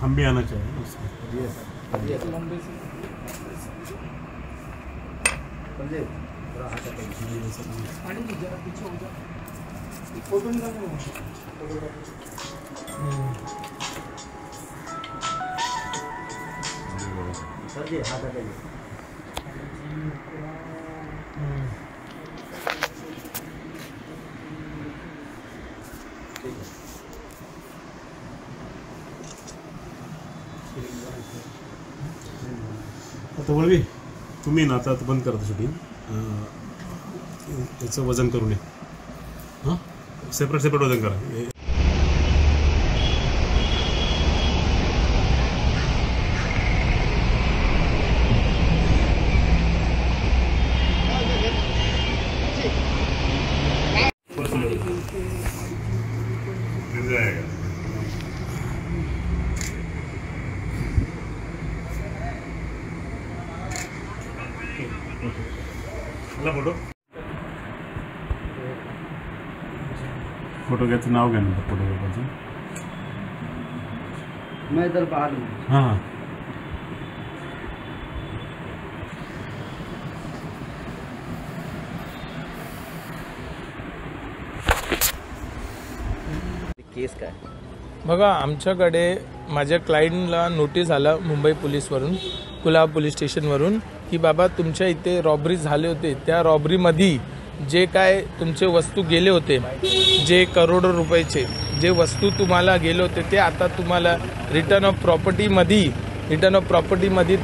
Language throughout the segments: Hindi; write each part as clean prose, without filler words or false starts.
हम भी आना चाहिए उसमें। ये सर ये लंबे से थोड़ा हाथ पानी जरा पीछे हो जाए, फोटो निकालना सर जी, हाथ हटाइए। आता वळवी तुम्ही ना आता बंद करा शूटिंग, याचं वजन करून ये, हां सेपरेट वजन करा। मिल जाएगा। फोटो घ्यायचं नाव घ्या ना फोटोग्राफरचं। मैं इधर बाहर हूँ। हाँ केस काय बघा, आमच्याकडे माझ्या क्लायंटला नोटीस आला मुंबई पोलीसवरून, कुलाबा पोलीस स्टेशनवरून, की बाबा तुमच्या इथे रॉबरी झाले होते, त्या रॉबरीमध्ये जे काय तुमचे वस्तू गेले होते, जे करोडो रुपयाचे जे वस्तू तुम्हाला गेले होते, ते आता तुम्हाला रिटर्न ऑफ प्रॉपर्टीमध्ये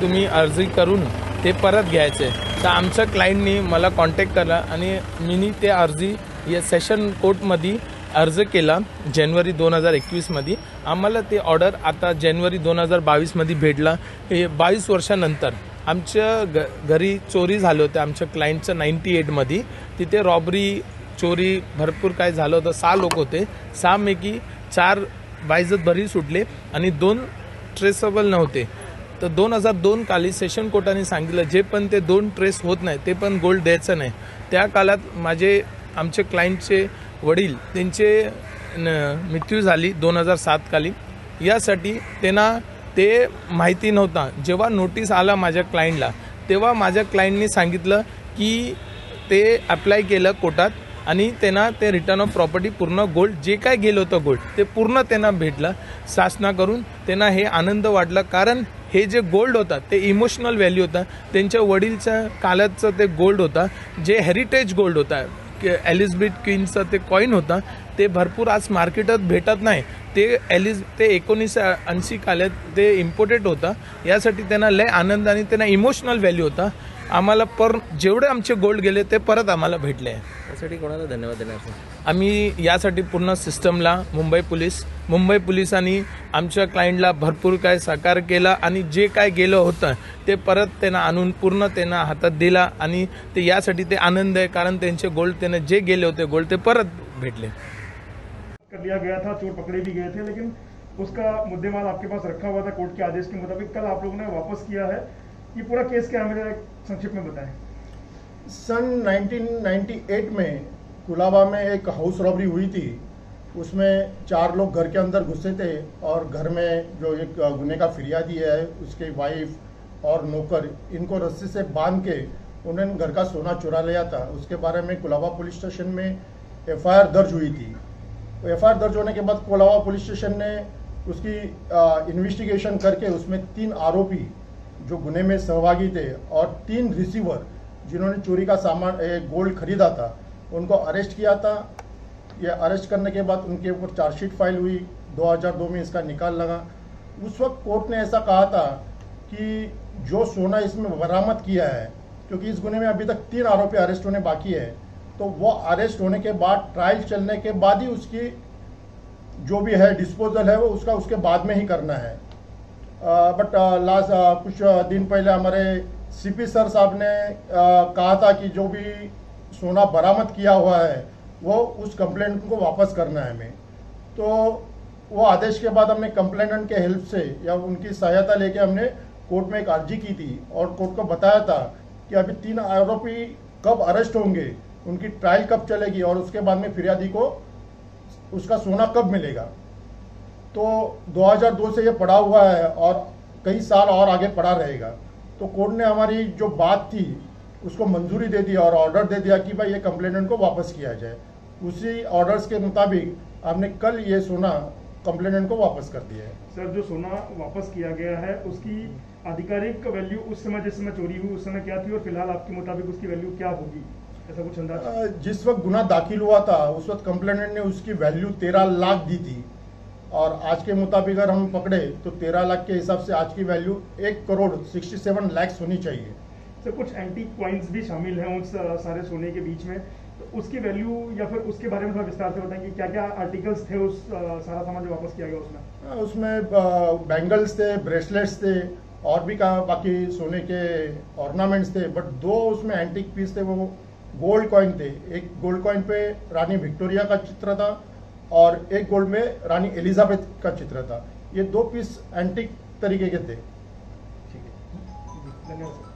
तुम्ही अर्ज करून ते परत घ्यायचे। तर आमच्या क्लायंटनी मला कॉन्टॅक्ट केला आणि मी ते अर्जी या सेशन कोर्टमध्ये अर्ज केला जानेवारी 2021 मध्ये। आम्हाला ते ऑर्डर आता जानेवारी 2022 मध्ये भेटला। हे 22 वर्षानंतर आमच्या घरी चोरी झालं होतं आमच्या क्लायंटचं 98 मध्ये। तिथे रॉबरी चोरी भरपूर काय झालं होतं। 6 लोक होते, 6 पैकी 4 बायजत भरी सुटले आणि 2 ट्रेसेबल नव्हते। तर 2002 काली सेशन कोर्टाने सांगितलं जे पण ते 2 ट्रेस होत नाही ते पण गोल्ड द्यायचं नाही। त्या काळात आमचे क्लायंटचे वडील त्यांचे मृत्यू झाली 2007 काली। यासाठी त्यांना ते माहिती नव्हता। जेव्हा नोटीस आला माझ्या क्लायंटला तेव्हा माझ्या क्लायंटने सांगितलं की ते अप्लाय केलं कोर्टात आणि त्यांना ते रिटर्न ऑफ प्रॉपर्टी पूर्ण गोल्ड जे काय गेलं होतं गोल्ड ते पूर्ण त्यांना भेटलं शासनाकडून। त्यांना हे आनंद वाटला, कारण हे जे गोल्ड होता ते इमोशनल व्हॅल्यू होता। त्यांच्या वडीलच्या काळाचं ते गोल्ड होता, जे हेरिटेज गोल्ड होता, एलिझाबेथ क्वीनचं ते कॉइन होता, ते भरपूर आज मार्केटात भेटत नाही। ते 1980 काळात ते इम्पोर्टेड होता। यासाठी त्यांना लय आनंद आणि त्यांना इमोशनल व्हॅल्यू होता। आम्हाला जेवढे आमचे गोल्ड गेले ते परत आम्हाला भेटले। यासाठी कोणाला धन्यवाद देणार? आम्ही यासाठी पूर्ण सिस्टमला मुंबई पोलिसांनी आमच्या क्लायंटला भरपूर काय सहकार्य केला आणि जे काय गेलं होतं ते परत त्यांना आणून पूर्ण त्यांना हातात दिला आणि ते यासाठी ते आनंद आहे, कारण त्यांचे गोल्ड त्यांना जे गेले होते गोल्ड ते परत भेटले। कर लिया गया था, चोर पकड़े भी गए थे, लेकिन उसका मुद्देमाल आपके पास रखा हुआ था कोर्ट के आदेश के मुताबिक। कल आप लोगों ने वापस किया है, ये पूरा केस क्या है मेरा संक्षिप्त में बताएं। सन 1998 में कुलाबा में एक हाउस रॉबरी हुई थी। उसमें 4 लोग घर के अंदर घुसे थे और घर में जो एक गुने का फिरियादी है उसके वाइफ और नौकर, इनको रस्सी से बांध के उन्होंने घर का सोना चुरा लिया था। उसके बारे में कुलाबा पुलिस स्टेशन में FIR दर्ज हुई थी। FIR दर्ज होने के बाद कुलाबा पुलिस स्टेशन ने उसकी इन्वेस्टिगेशन करके उसमें 3 आरोपी जो गुने में सहभागी थे और 3 रिसीवर जिन्होंने चोरी का सामान गोल्ड खरीदा था उनको अरेस्ट किया था। ये अरेस्ट करने के बाद उनके ऊपर चार्जशीट फाइल हुई। 2002 में इसका निकाल लगा। उस वक्त कोर्ट ने ऐसा कहा था कि जो सोना इसमें बरामद किया है, क्योंकि इस गुने में अभी तक 3 आरोपी अरेस्ट होने बाकी है, तो वो अरेस्ट होने के बाद ट्रायल चलने के बाद ही उसकी जो भी है डिस्पोजल है वो उसके बाद में ही करना है। बट लास्ट कुछ दिन पहले हमारे CP सर साहब ने कहा था कि जो भी सोना बरामद किया हुआ है वो उस कंप्लेंट को वापस करना है हमें। तो वो आदेश के बाद हमने कंप्लेनेंट के हेल्प से या उनकी सहायता लेके हमने कोर्ट में एक अर्जी की थी और कोर्ट को बताया था कि अभी 3 आरोपी कब अरेस्ट होंगे, उनकी ट्रायल कब चलेगी और उसके बाद में फिरियादी को उसका सोना कब मिलेगा। तो 2002 से ये पड़ा हुआ है और कई साल और आगे पड़ा रहेगा। तो कोर्ट ने हमारी जो बात थी उसको मंजूरी दे दी और ऑर्डर दे दिया कि भाई ये कंप्लेनेंट को वापस किया जाए। उसी ऑर्डर्स के मुताबिक हमने कल ये सोना कंप्लेनेंट को वापस कर दिया है। सर, जो सोना वापस किया गया है उसकी आधिकारिक वैल्यू उस समय जिस समय चोरी हुई उस समय क्या थी और फिलहाल आपके मुताबिक उसकी वैल्यू क्या होगी, ऐसा कुछ अंदाज? जिस वक्त गुना दाखिल हुआ था उस वक्त कंप्लेनेंट ने उसकी वैल्यू 13 लाख दी थी और आज के मुताबिक अगर हम पकड़े तो 13 लाख के हिसाब से आज की वैल्यू 1 करोड़ 67 लाख होनी चाहिए। सर, कुछ एंटीक कॉइन्स भी शामिल हैं उस सारे सोने के बीच में, तो उसकी वैल्यू या फिर उसके बारे में थोड़ा विस्तार से बताएंगे, क्या क्या आर्टिकल्स थे उस सारा सामान जो वापस किया गया उसमें? उसमें बैंगल्स थे, ब्रेसलेट्स थे और भी बाकी सोने के ऑर्नामेंट्स थे, बट 2 उसमें एंटीक पीस थे, वो गोल्ड कॉइन थे। एक गोल्ड कॉइन पे रानी विक्टोरिया का चित्र था और एक गोल्ड में रानी एलिजाबेथ का चित्र था। ये 2 पीस एंटीक तरीके के थे। ठीक है, धन्यवाद सर।